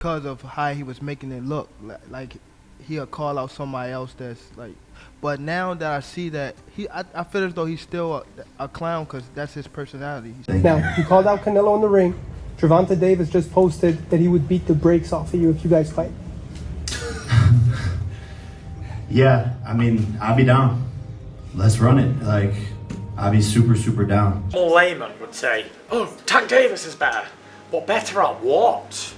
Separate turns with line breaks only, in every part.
because of how he was making it look like he'll call out somebody else that's like. But now that I see that I feel as though he's still a clown because that's his personality.
Now, he called out Canelo in the ring. Gervonta Davis just posted that he would beat the brakes off of you if you guys fight.
Yeah, I mean, I'll be down. Let's run it. Like, I'll be super, super down.
A layman would say, oh, Tank Davis is better. But better at what?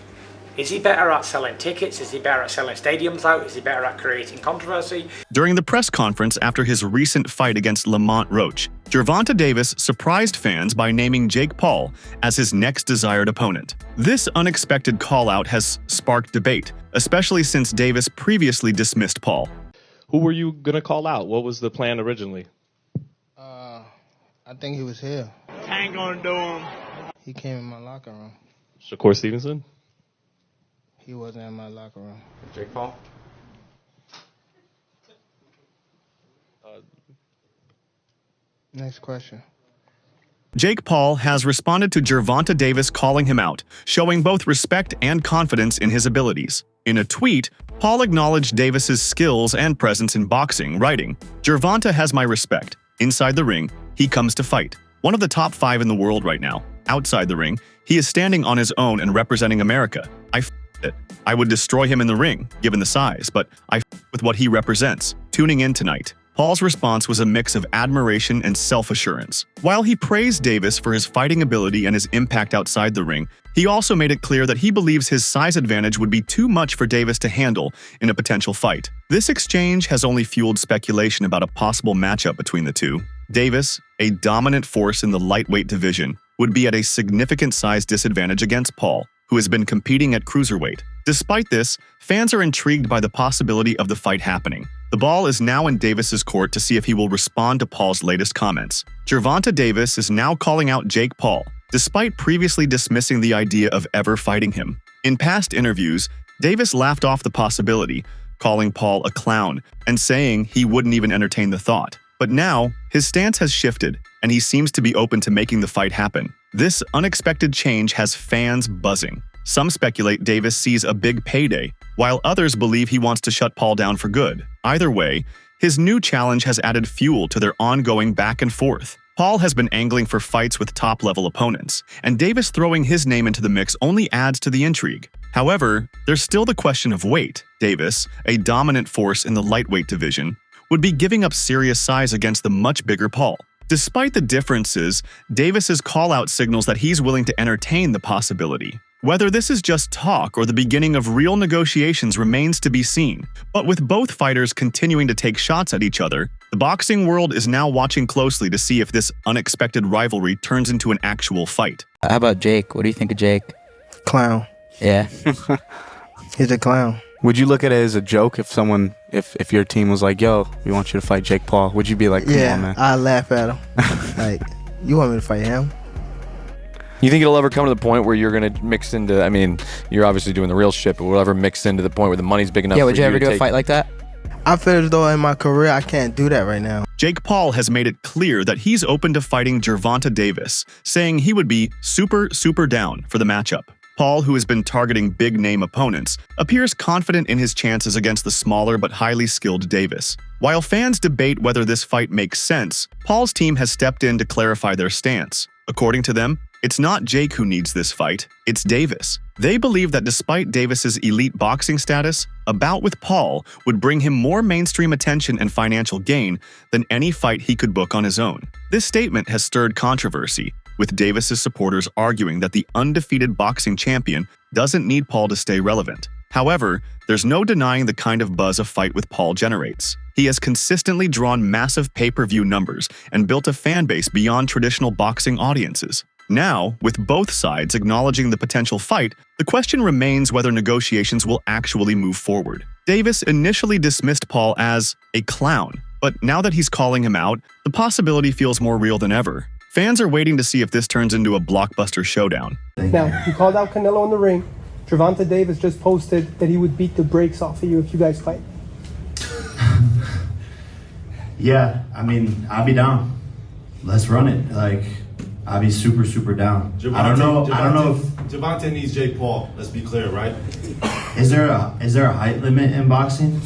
Is he better at selling tickets? Is he better at selling stadiums out? Is he better at creating controversy?
During the press conference after his recent fight against Lamont Roach, Gervonta Davis surprised fans by naming Jake Paul as his next desired opponent. This unexpected call-out has sparked debate, especially since Davis previously dismissed Paul.
Who were you going to call out? What was the plan originally?
I think he was here.
Ain't gonna do him.
He came in my locker room.
Shakur Stevenson?
He wasn't in my locker room.
Jake Paul?
Next question.
Jake Paul has responded to Gervonta Davis calling him out, showing both respect and confidence in his abilities. In a tweet, Paul acknowledged Davis's skills and presence in boxing, writing, "Gervonta has my respect. Inside the ring, he comes to fight. One of the top 5 in the world right now. Outside the ring, he is standing on his own and representing America. I would destroy him in the ring, given the size, but with what he represents. Tuning in tonight." Paul's response was a mix of admiration and self-assurance. While he praised Davis for his fighting ability and his impact outside the ring, he also made it clear that he believes his size advantage would be too much for Davis to handle in a potential fight. This exchange has only fueled speculation about a possible matchup between the two. Davis, a dominant force in the lightweight division, would be at a significant size disadvantage against Paul, who has been competing at cruiserweight. Despite this, fans are intrigued by the possibility of the fight happening. The ball is now in Davis's court to see if he will respond to Paul's latest comments. Gervonta Davis is now calling out Jake Paul, despite previously dismissing the idea of ever fighting him. In past interviews, Davis laughed off the possibility, calling Paul a clown and saying he wouldn't even entertain the thought. But now, his stance has shifted, and he seems to be open to making the fight happen. This unexpected change has fans buzzing. Some speculate Davis sees a big payday, while others believe he wants to shut Paul down for good. Either way, his new challenge has added fuel to their ongoing back and forth. Paul has been angling for fights with top-level opponents, and Davis throwing his name into the mix only adds to the intrigue. However, there's still the question of weight. Davis, a dominant force in the lightweight division, would be giving up serious size against the much bigger Paul. Despite the differences, Davis's call-out signals that he's willing to entertain the possibility. Whether this is just talk or the beginning of real negotiations remains to be seen. But with both fighters continuing to take shots at each other, the boxing world is now watching closely to see if this unexpected rivalry turns into an actual fight.
How about Jake? What do you think of Jake?
Clown.
Yeah.
He's a clown.
Would you look at it as a joke if your team was like, yo, we want you to fight Jake Paul? Would you be like, come on, man?
I laugh at him. Like, you want me to fight him?
You think it'll ever come to the point where you're going to mix into, I mean, you're obviously doing the real shit, but will it ever mix into the point where the money's big enough for you to
would you ever do a fight like that?
I feel as though in my career I can't do that right now.
Jake Paul has made it clear that he's open to fighting Gervonta Davis, saying he would be super down for the matchup. Paul, who has been targeting big-name opponents, appears confident in his chances against the smaller but highly skilled Davis. While fans debate whether this fight makes sense, Paul's team has stepped in to clarify their stance. According to them, it's not Jake who needs this fight, it's Davis. They believe that despite Davis's elite boxing status, a bout with Paul would bring him more mainstream attention and financial gain than any fight he could book on his own. This statement has stirred controversy, with Davis's supporters arguing that the undefeated boxing champion doesn't need Paul to stay relevant. However, there's no denying the kind of buzz a fight with Paul generates. He has consistently drawn massive pay-per-view numbers and built a fan base beyond traditional boxing audiences. Now, with both sides acknowledging the potential fight, the question remains whether negotiations will actually move forward. Davis initially dismissed Paul as a clown, but now that he's calling him out, the possibility feels more real than ever. Fans are waiting to see if this turns into a blockbuster showdown.
Now, he called out Canelo in the ring. Gervonta Davis just posted that he would beat the brakes off of you if you guys fight.
Yeah, I mean, I'll be down. Let's run it. Like, I'd be super, super down. I don't know if
Gervonta needs Jake Paul. Let's be clear, right?
is there a height limit in boxing?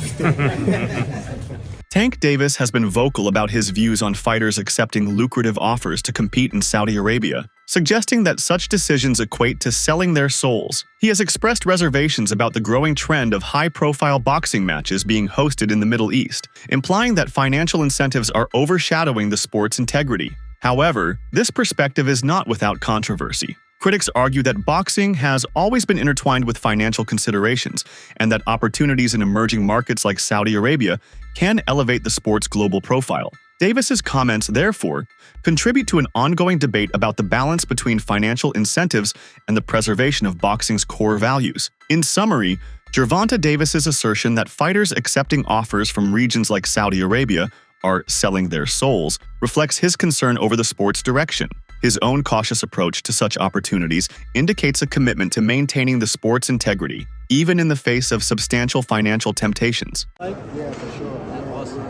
Tank Davis has been vocal about his views on fighters accepting lucrative offers to compete in Saudi Arabia, suggesting that such decisions equate to selling their souls. He has expressed reservations about the growing trend of high-profile boxing matches being hosted in the Middle East, implying that financial incentives are overshadowing the sport's integrity. However, this perspective is not without controversy. Critics argue that boxing has always been intertwined with financial considerations, and that opportunities in emerging markets like Saudi Arabia can elevate the sport's global profile. Davis's comments, therefore, contribute to an ongoing debate about the balance between financial incentives and the preservation of boxing's core values. In summary, Gervonta Davis's assertion that fighters accepting offers from regions like Saudi Arabia are selling their souls reflects his concern over the sport's direction. His own cautious approach to such opportunities indicates a commitment to maintaining the sport's integrity, even in the face of substantial financial temptations.
Yeah, for sure. Awesome.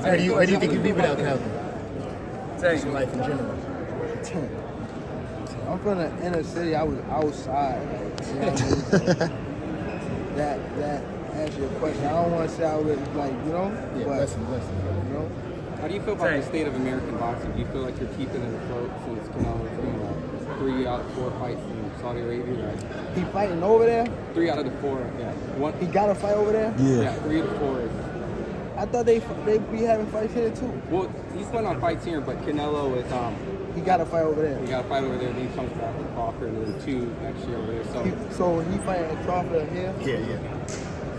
How do you think you'd be without Calvin? Just your life in general. I'm from the inner city. I was outside. You know what I mean? that answers your question. I don't want to say I was like, you know, yeah, but listen. You know.
How do you feel about the state of American boxing? Do you feel like you're keeping it afloat since Canelo's doing 3 out of 4 fights in Saudi Arabia? Right?
He fighting over there?
3 out of the 4, yeah.
He got a fight over there?
Yeah, 3 of the 4.
I thought they be having fights here too.
Well, he's putting on fights here, but Canelo is
he got a fight over there.
He got a fight over there. Then he comes back with Crawford and then 2 next year over there.
So he fighting Crawford here?
Yeah.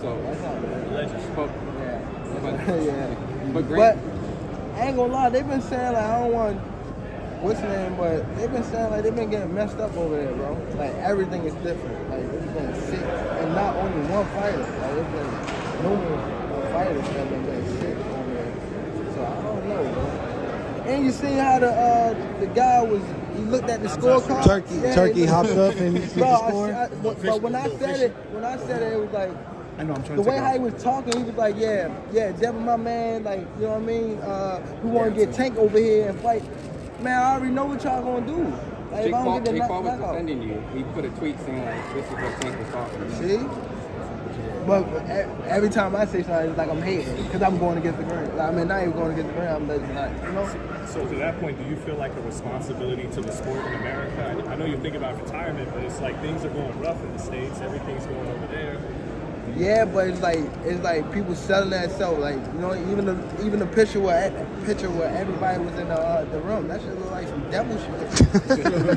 So
that's not bad.
But
I ain't gonna lie, they've been saying like I don't want what's the name, but they've been saying like they've been getting messed up over there, bro. Like everything is different. Like it's been sick, and not only one fighter. Like it's been numerous fighters that have been sick over there. So I don't know, bro. And you see how the guy was. He looked at the scorecard.
Turkey hopped up and looked at the score.
But when I said it, it was like.
I know, I'm trying
the
to
way how he was talking, he was like, yeah, Devin, my man, like, you know what I mean? We want to get Tank over here and fight. Man, I already know what y'all gonna do. Like,
Jake Paul was defending you. He put a tweet saying, like, this is what Tank was talking about.
See? But every time I say something, it's like I'm hating because I'm going against the grain. I mean, not even going against the grain, I'm letting it, you know?
So to that point, do you feel like a responsibility to the sport in America? I know you think about retirement, but it's like things are going rough in the States. Everything's going over there.
Yeah, but it's like people selling that self. Like, you know, even the picture where everybody was in the room. That shit look like some devil shit.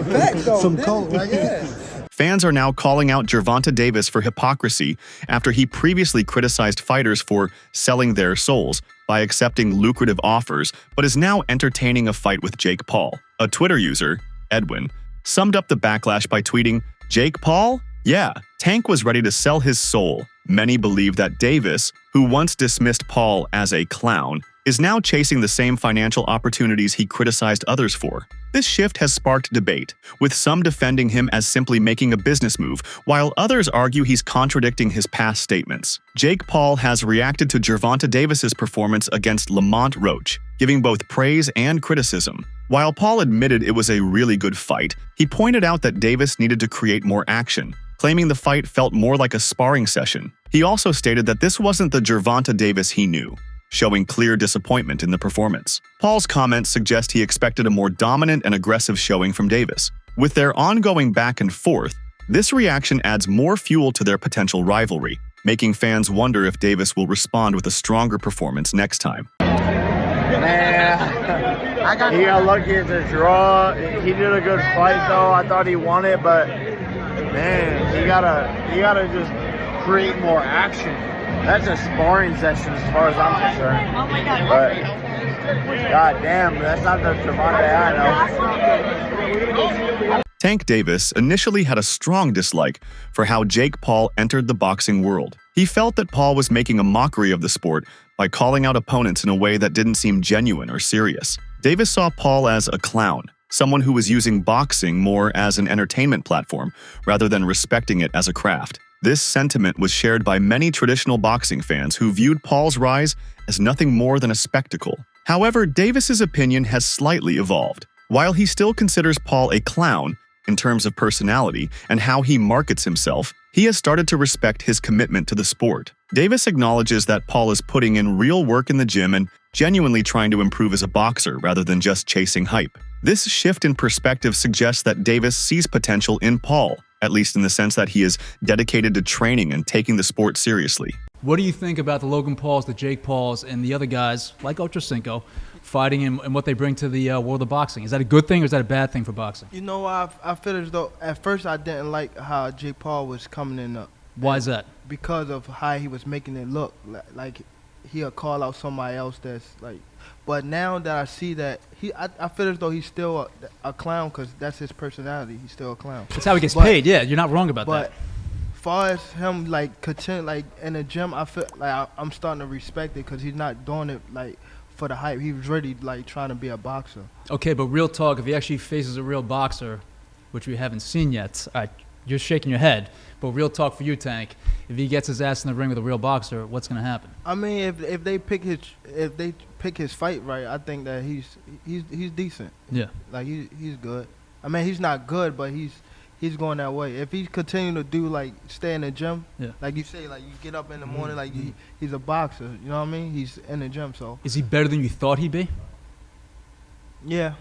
Facts, though.
Some cult, right?
Yeah.
Fans are now calling out Gervonta Davis for hypocrisy after he previously criticized fighters for selling their souls by accepting lucrative offers, but is now entertaining a fight with Jake Paul. A Twitter user, Edwin, summed up the backlash by tweeting, "Jake Paul? Yeah, Tank was ready to sell his soul." Many believe that Davis, who once dismissed Paul as a clown, is now chasing the same financial opportunities he criticized others for. This shift has sparked debate, with some defending him as simply making a business move, while others argue he's contradicting his past statements. Jake Paul has reacted to Gervonta Davis's performance against Lamont Roach, giving both praise and criticism. While Paul admitted it was a really good fight, he pointed out that Davis needed to create more action, claiming the fight felt more like a sparring session. He also stated that this wasn't the Gervonta Davis he knew, showing clear disappointment in the performance. Paul's comments suggest he expected a more dominant and aggressive showing from Davis. With their ongoing back and forth, this reaction adds more fuel to their potential rivalry, making fans wonder if Davis will respond with a stronger performance next time.
Man, he got lucky at the draw. He did a good fight though. I thought he won it, but man, he gotta just create more action. That's a sparring session as far as I'm concerned. Oh my God. But god damn, that's not the Gervonta I know.
Tank Davis initially had a strong dislike for how Jake Paul entered the boxing world. He felt that Paul was making a mockery of the sport by calling out opponents in a way that didn't seem genuine or serious. Davis saw Paul as a clown, someone who was using boxing more as an entertainment platform rather than respecting it as a craft. This sentiment was shared by many traditional boxing fans who viewed Paul's rise as nothing more than a spectacle. However, Davis's opinion has slightly evolved. While he still considers Paul a clown in terms of personality and how he markets himself, he has started to respect his commitment to the sport. Davis acknowledges that Paul is putting in real work in the gym and genuinely trying to improve as a boxer rather than just chasing hype. This shift in perspective suggests that Davis sees potential in Paul, at least in the sense that he is dedicated to training and taking the sport seriously.
What do you think about the Logan Pauls, the Jake Pauls, and the other guys like Ochocinco fighting and what they bring to the world of boxing? Is that a good thing or is that a bad thing for boxing?
You know, I feel as though at first I didn't like how Jake Paul was coming in.
Why is that?
Because of how he was making it look like he'll call out somebody else that's like. But now that I see that I feel as though he's still a clown because that's his personality. He's still a clown.
That's how he gets paid. Yeah, you're not wrong about that.
But far as him like continue like in the gym, I feel like I'm starting to respect it because he's not doing it like for the hype. He was really like trying to be a boxer.
Okay, but real talk, if he actually faces a real boxer, which we haven't seen yet, you're shaking your head. But real talk for you, Tank, if he gets his ass in the ring with a real boxer, what's going to happen?
I mean, if they pick his fight right, I think that he's decent.
Yeah,
like he's good. I mean, he's not good, but he's going that way. If he continue to do like stay in the gym,
yeah,
like you say, like you get up in the morning, like he's a boxer. You know what I mean? He's in the gym, so.
Is he better than you thought he'd be?
Yeah.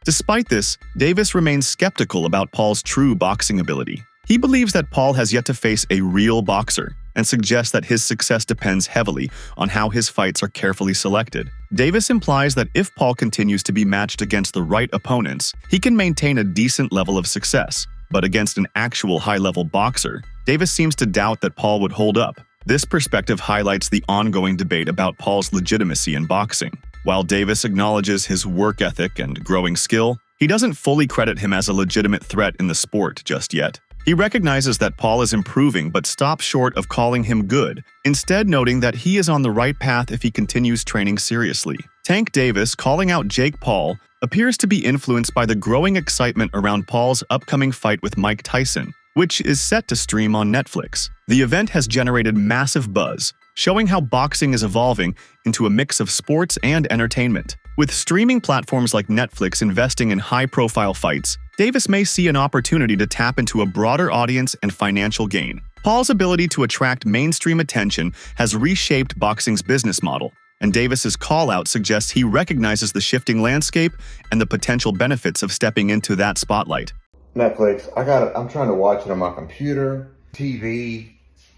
Despite this, Davis remains skeptical about Paul's true boxing ability. He believes that Paul has yet to face a real boxer and suggests that his success depends heavily on how his fights are carefully selected. Davis implies that if Paul continues to be matched against the right opponents, he can maintain a decent level of success. But against an actual high-level boxer, Davis seems to doubt that Paul would hold up. This perspective highlights the ongoing debate about Paul's legitimacy in boxing. While Davis acknowledges his work ethic and growing skill, he doesn't fully credit him as a legitimate threat in the sport just yet. He recognizes that Paul is improving but stops short of calling him good, instead noting that he is on the right path if he continues training seriously. Tank Davis, calling out Jake Paul, appears to be influenced by the growing excitement around Paul's upcoming fight with Mike Tyson, which is set to stream on Netflix. The event has generated massive buzz, showing how boxing is evolving into a mix of sports and entertainment. With streaming platforms like Netflix investing in high-profile fights, Davis may see an opportunity to tap into a broader audience and financial gain. Paul's ability to attract mainstream attention has reshaped boxing's business model, and Davis's call-out suggests he recognizes the shifting landscape and the potential benefits of stepping into that spotlight.
Netflix, I'm trying to watch it on my computer, TV.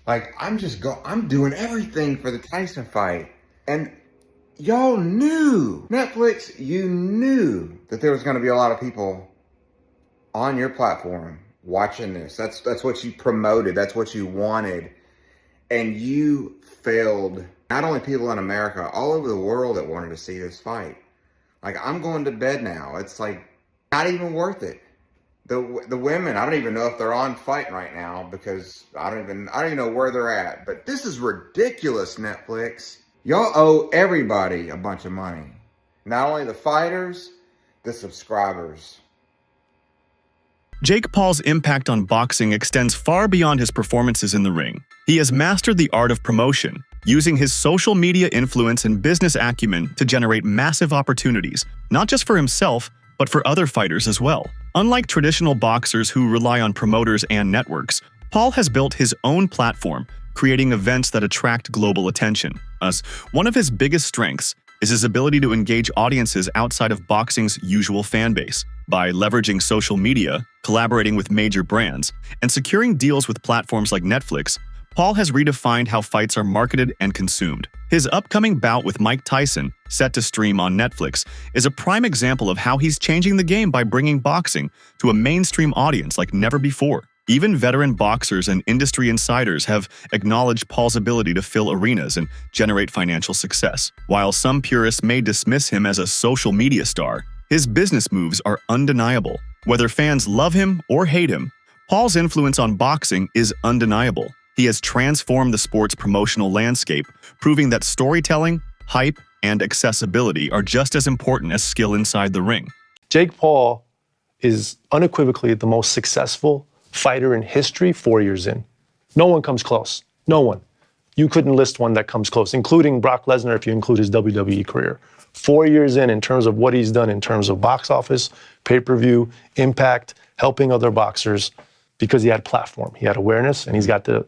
Like, I'm doing everything for the Tyson fight. And y'all knew, Netflix, you knew that there was going to be a lot of people on your platform watching this. That's what you promoted. That's what you wanted. And you failed not only people in America, all over the world that wanted to see this fight. Like, I'm going to bed now. It's like not even worth it. The women, I don't even know if they're on fighting right now because I don't even know where they're at. But this is ridiculous, Netflix. Y'all owe everybody a bunch of money. Not only the fighters, the subscribers.
Jake Paul's impact on boxing extends far beyond his performances in the ring. He has mastered the art of promotion, using his social media influence and business acumen to generate massive opportunities, not just for himself, but for other fighters as well. Unlike traditional boxers who rely on promoters and networks, Paul has built his own platform, creating events that attract global attention. Thus, one of his biggest strengths is his ability to engage audiences outside of boxing's usual fan base. By leveraging social media, collaborating with major brands, and securing deals with platforms like Netflix, Paul has redefined how fights are marketed and consumed. His upcoming bout with Mike Tyson, set to stream on Netflix, is a prime example of how he's changing the game by bringing boxing to a mainstream audience like never before. Even veteran boxers and industry insiders have acknowledged Paul's ability to fill arenas and generate financial success. While some purists may dismiss him as a social media star, his business moves are undeniable. Whether fans love him or hate him, Paul's influence on boxing is undeniable. He has transformed the sport's promotional landscape, proving that storytelling, hype, and accessibility are just as important as skill inside the ring.
Jake Paul is unequivocally the most successful fighter in history 4 years in. No one comes close. No one.
you couldn't list one that comes close, including Brock Lesnar if you include his WWE career. 4 years in terms of what he's done in terms of box office, pay-per-view, impact, helping other boxers, because he had platform, he had awareness, and he's got the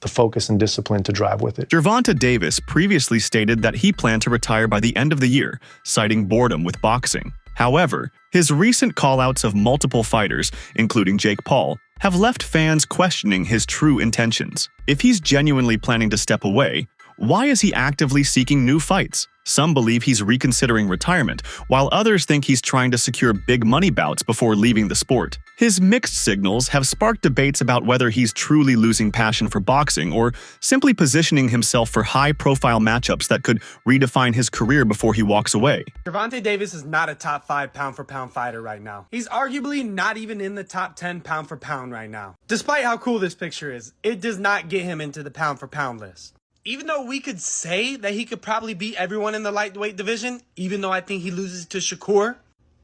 focus and discipline to drive with it.
Gervonta Davis previously stated that he planned to retire by the end of the year, citing boredom with boxing. However, his recent callouts of multiple fighters, including Jake Paul, have left fans questioning his true intentions. If he's genuinely planning to step away, why is he actively seeking new fights? Some believe he's reconsidering retirement, while others think he's trying to secure big money bouts before leaving the sport. His mixed signals have sparked debates about whether he's truly losing passion for boxing or simply positioning himself for high-profile matchups that could redefine his career before he walks away.
Gervonta Davis is not a top 5 pound-for-pound fighter right now. He's arguably not even in the top 10 pound-for-pound right now. Despite how cool this picture is, it does not get him into the pound-for-pound list. Even though we could say that he could probably beat everyone in the lightweight division, even though I think he loses to Shakur,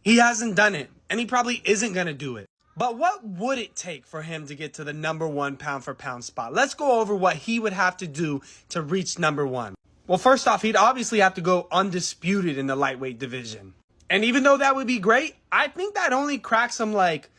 he hasn't done it, and he probably isn't going to do it. But what would it take for him to get to the #1 pound-for-pound spot? Let's go over what he would have to do to reach #1. Well, first off, he'd obviously have to go undisputed in the lightweight division. And even though that would be great, I think that only cracks him like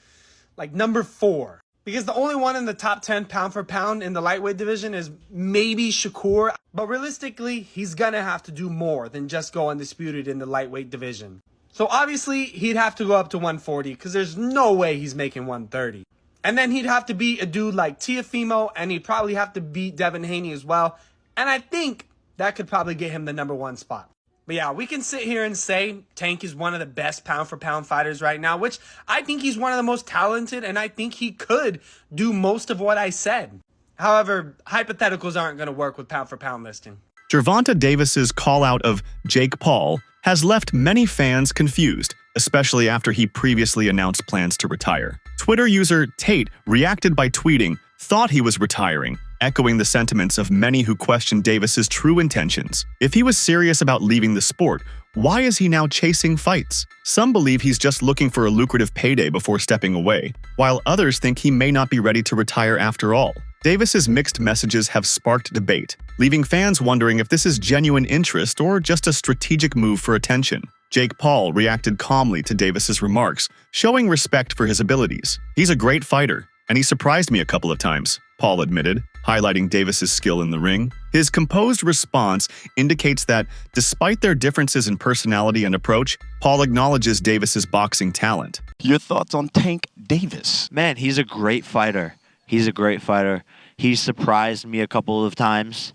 #4. Because the only one in the top 10 pound-for-pound in the lightweight division is maybe Shakur. But realistically, he's going to have to do more than just go undisputed in the lightweight division. So obviously, he'd have to go up to 140 because there's no way he's making 130. And then he'd have to beat a dude like Teofimo, and he'd probably have to beat Devin Haney as well. And I think that could probably get him the #1 spot. But yeah, we can sit here and say Tank is one of the best pound-for-pound fighters right now, which I think he's one of the most talented, and I think he could do most of what I said. However, hypotheticals aren't going to work with pound-for-pound listing.
Gervonta Davis's call-out of Jake Paul has left many fans confused, especially after he previously announced plans to retire. Twitter user Tate reacted by tweeting, "Thought he was retiring," echoing the sentiments of many who questioned Davis's true intentions. If he was serious about leaving the sport, why is he now chasing fights? Some believe he's just looking for a lucrative payday before stepping away, while others think he may not be ready to retire after all. Davis's mixed messages have sparked debate, leaving fans wondering if this is genuine interest or just a strategic move for attention. Jake Paul reacted calmly to Davis's remarks, showing respect for his abilities. "He's a great fighter, and he surprised me a couple of times," Paul admitted, highlighting Davis's skill in the ring. His composed response indicates that, despite their differences in personality and approach, Paul acknowledges Davis's boxing talent.
Your thoughts on Tank Davis?
Man, he's a great fighter. He's a great fighter. He's surprised me a couple of times.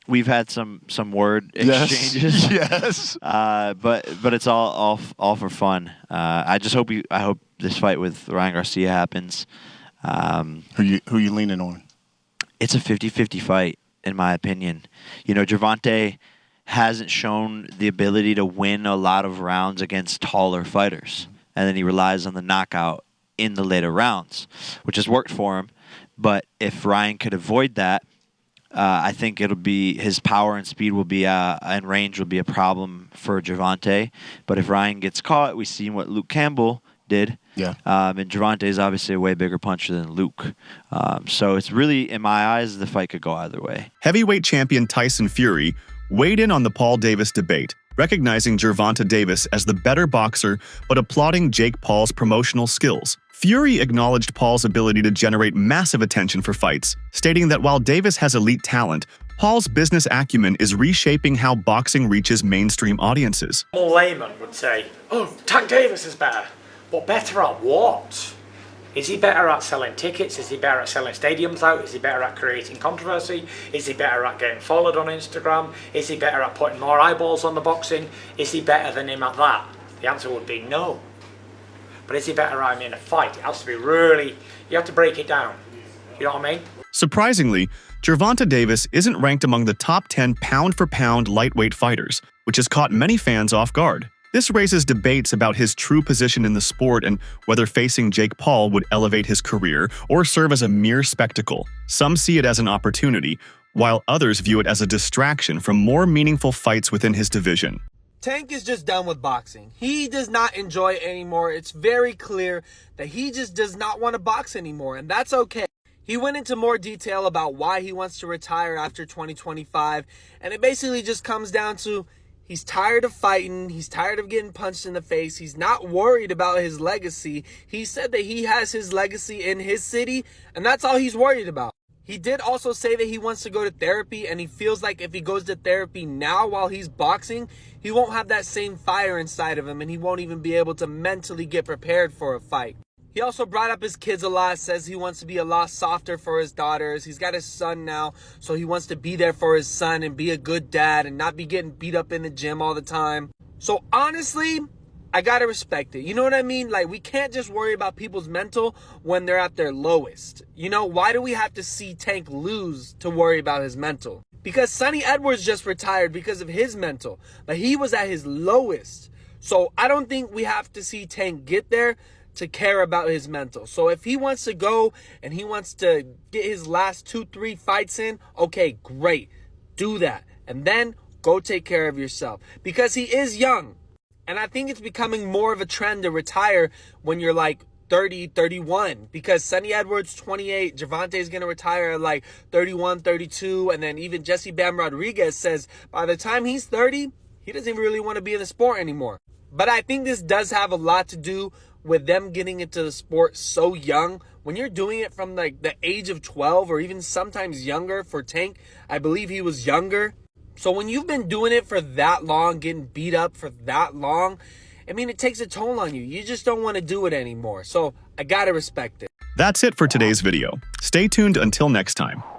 We've had some word exchanges.
Yes.
But it's all for fun. I hope this fight with Ryan Garcia happens.
Who you leaning on?
It's a 50-50 fight, in my opinion. You know, Gervonta hasn't shown the ability to win a lot of rounds against taller fighters. And then he relies on the knockout in the later rounds, which has worked for him. But if Ryan could avoid that, I think it'll be his power and speed will be and range will be a problem for Gervonta. But if Ryan gets caught, we've seen what Luke Campbell did.
Yeah.
And Gervonta is obviously a way bigger puncher than Luke. So it's really, in my eyes, the fight could go either way.
Heavyweight champion Tyson Fury weighed in on the Paul Davis debate, recognizing Gervonta Davis as the better boxer but applauding Jake Paul's promotional skills. Fury acknowledged Paul's ability to generate massive attention for fights, stating that while Davis has elite talent, Paul's business acumen is reshaping how boxing reaches mainstream audiences.
A layman would say, "Oh, Tank Davis is better." But better at what? Is he better at selling tickets? Is he better at selling stadiums out? Is he better at creating controversy? Is he better at getting followed on Instagram? Is he better at putting more eyeballs on the boxing? Is he better than him at that? The answer would be no. But is he better at him in a fight? It has to be really, you have to break it down. You know what I mean?
Surprisingly, Gervonta Davis isn't ranked among the top 10 pound-for-pound lightweight fighters, which has caught many fans off guard. This raises debates about his true position in the sport and whether facing Jake Paul would elevate his career or serve as a mere spectacle. Some see it as an opportunity, while others view it as a distraction from more meaningful fights within his division.
Tank is just done with boxing. He does not enjoy it anymore. It's very clear that he just does not want to box anymore, and that's okay. He went into more detail about why he wants to retire after 2025, and it basically just comes down to he's tired of fighting, he's tired of getting punched in the face, he's not worried about his legacy. He said that he has his legacy in his city, and that's all he's worried about. He did also say that he wants to go to therapy, and he feels like if he goes to therapy now while he's boxing, he won't have that same fire inside of him, and he won't even be able to mentally get prepared for a fight. He also brought up his kids a lot, says he wants to be a lot softer for his daughters. He's got his son now, so he wants to be there for his son and be a good dad and not be getting beat up in the gym all the time. So honestly, I gotta respect it. You know what I mean? Like, we can't just worry about people's mental when they're at their lowest. You know, why do we have to see Tank lose to worry about his mental? Because Sonny Edwards just retired because of his mental. Like, he was at his lowest. So I don't think we have to see Tank get there to care about his mental. So if he wants to go and he wants to get his last 2-3 fights in, okay, great. Do that. And then go take care of yourself. Because he is young. And I think it's becoming more of a trend to retire when you're like 30, 31. Because Sonny Edwards, 28. Gervonta is going to retire at like 31, 32. And then even Jesse Bam Rodriguez says by the time he's 30, he doesn't even really want to be in the sport anymore. But I think this does have a lot to do with them getting into the sport so young. When you're doing it from like the age of 12 or even sometimes younger for Tank, I believe he was younger. So when you've been doing it for that long, getting beat up for that long, I mean, it takes a toll on you. You just don't want to do it anymore. So I gotta respect it.
That's it for today's video. Stay tuned until next time.